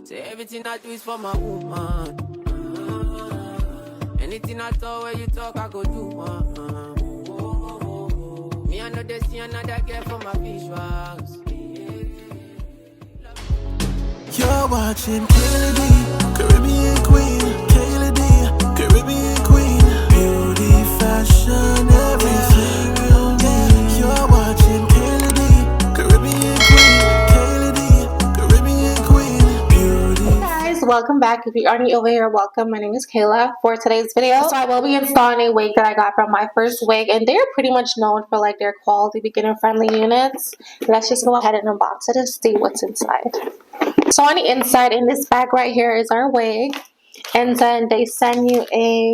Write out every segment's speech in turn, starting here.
Say everything I do is for my woman. Anything I talk, where you talk, I go do. Me, I know they see another girl for my visuals. You're watching Kayla D, Caribbean Queen. Kayla D, Caribbean Queen. Beauty, fashion, everything real need. You're watching Kayla D, Caribbean Queen. Kayla D, Caribbean Queen. Beauty. Hey guys, welcome back. If you are new over here, welcome. My name is Kayla. For today's video, so I will be installing a wig that I got from MyFirstWig, and they're pretty much known for like their quality beginner-friendly units. Let's just go ahead and unbox it and see what's inside. So on the inside, in this bag right here, is our wig, and then they send you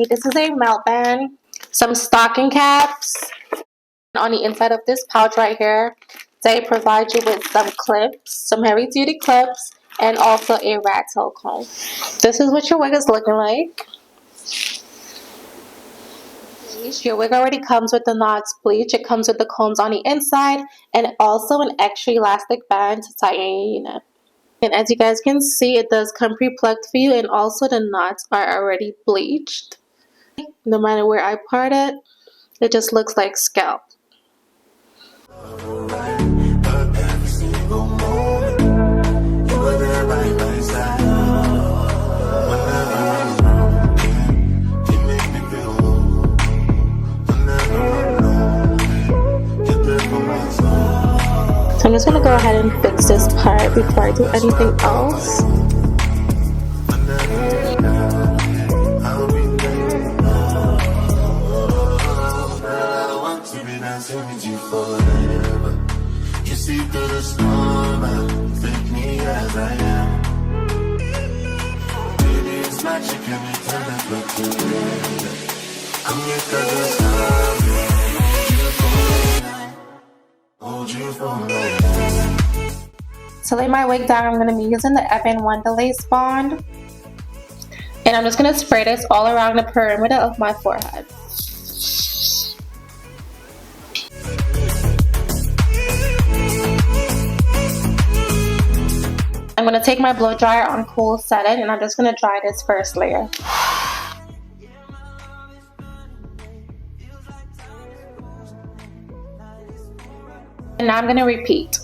this is a melt band, some stocking caps. On the inside of this pouch right here, they provide you with some clips, some heavy duty clips, and also a rat tail comb. This is what your wig is looking like. Your wig already comes with the knots bleach. It comes with the combs on the inside, and also an extra elastic band to tighten your unit. And as you guys can see, it does come pre-plucked for you, and also the knots are already bleached. No matter where I part it, it just looks like scalp. So I'm just going to go ahead and fix this part before I do anything else. You see through the storm, take me as I am. Baby, it's magic, and it's time to look together. Come here, 'cause it's time. Hold you for me. To lay my wig down, I'm going to be using the Evan Wonder Lace Bond. And I'm just going to spray this all around the perimeter of my forehead. I'm going to take my blow dryer on cool setting, and I'm just going to dry this first layer. And now I'm going to repeat.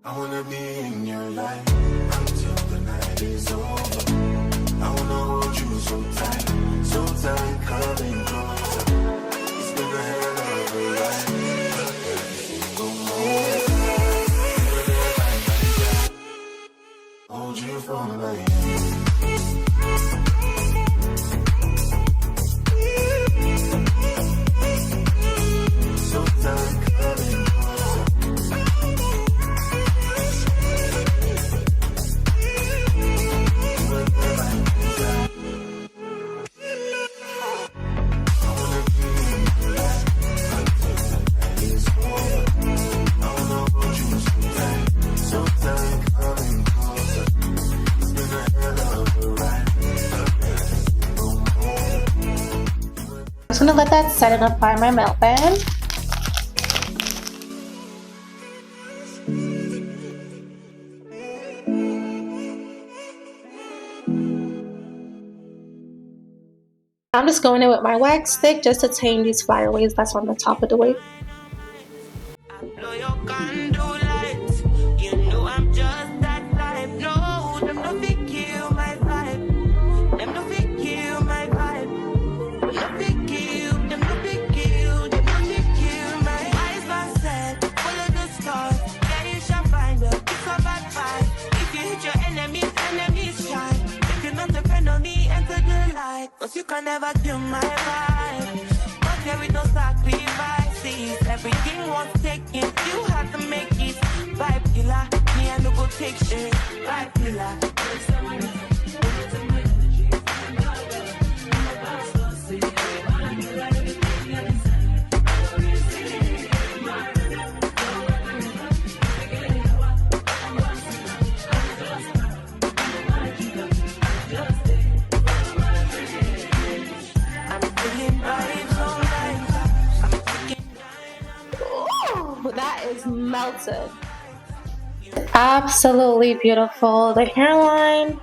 I wanna be in your life until the night is over. I wanna hold you so tight, coming closer. It's been a hell of a ride, but everything go more. Hold you for life. So tight, coming closer. I'm just going to let that set and apply my melt band. I'm just going in with my wax stick just to tame these flyaways that's on the top of the wig. Cause you can never kill my vibe. But there is no sacrifices. Everything was taken, you had to make it. Vibe killer, me and no go take shit. Vibe killer. is melted. Absolutely beautiful. The hairline,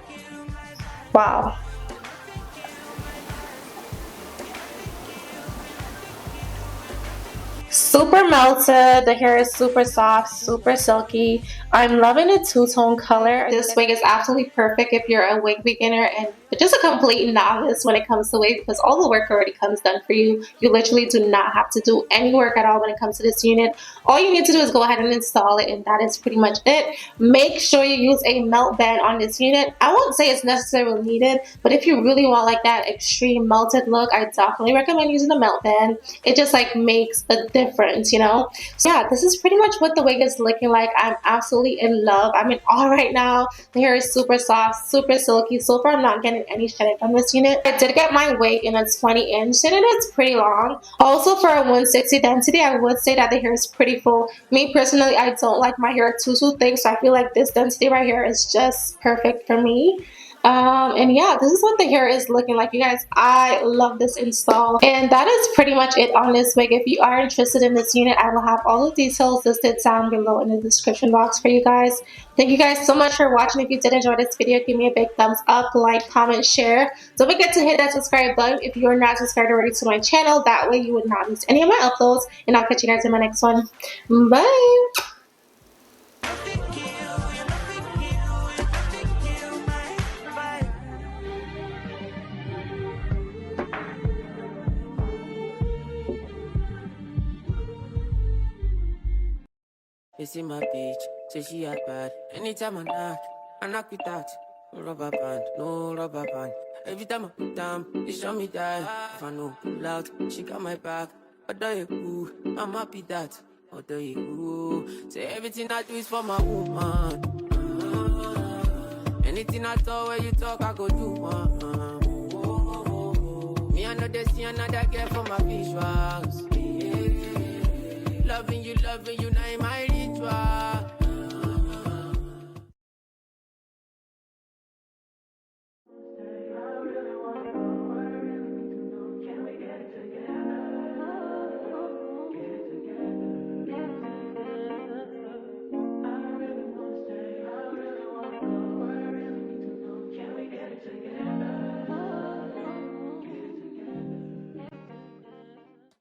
wow. Super melted. The hair is super soft, super silky. I'm loving the two-tone color. This wig is absolutely perfect if you're a wig beginner and just a complete novice when it comes to wig, because all the work already comes done for you. You literally do not have to do any work at all when it comes to this unit. All you need to do is go ahead and install it, and that is pretty much it. Make sure you use a melt band on this unit. I won't say it's necessarily needed, but if you really want like that extreme melted look, I definitely recommend using a melt band. It just like makes a difference, you know? So yeah, this is pretty much what the wig is looking like. I'm absolutely in love. I'm in awe right now. The hair is super soft, super silky. So far I'm not getting any shedding from this unit. I did get my wig in a 20-inch and it's pretty long. Also for a 160 density, I would say that the hair is pretty full. Me personally, I don't like my hair too thick, so I feel like this density right here is just perfect for me. And yeah, this is what the hair is looking like, you guys. I love this install, and that is pretty much it on this wig. If you are interested in this unit, I will have all the details listed down below in the description box for you guys. Thank you guys so much for watching. If you did enjoy this video, give me a big thumbs up, like, comment, share. Don't forget to hit that subscribe button if you are not subscribed already to my channel. That way you would not miss any of my uploads, and I'll catch you guys in my next one. Bye. You see my bitch, say she had bad. Anytime I knock with that. No rubber band, no rubber band. Every time I put down, they show me that. If I know pull out, she got my back. Although you cool, I'm happy that. Although you cool, say everything I do is for my woman. Anything I talk, where you talk, I go do. Me, I know they see another girl for my visuals. Loving you, now in my ritual.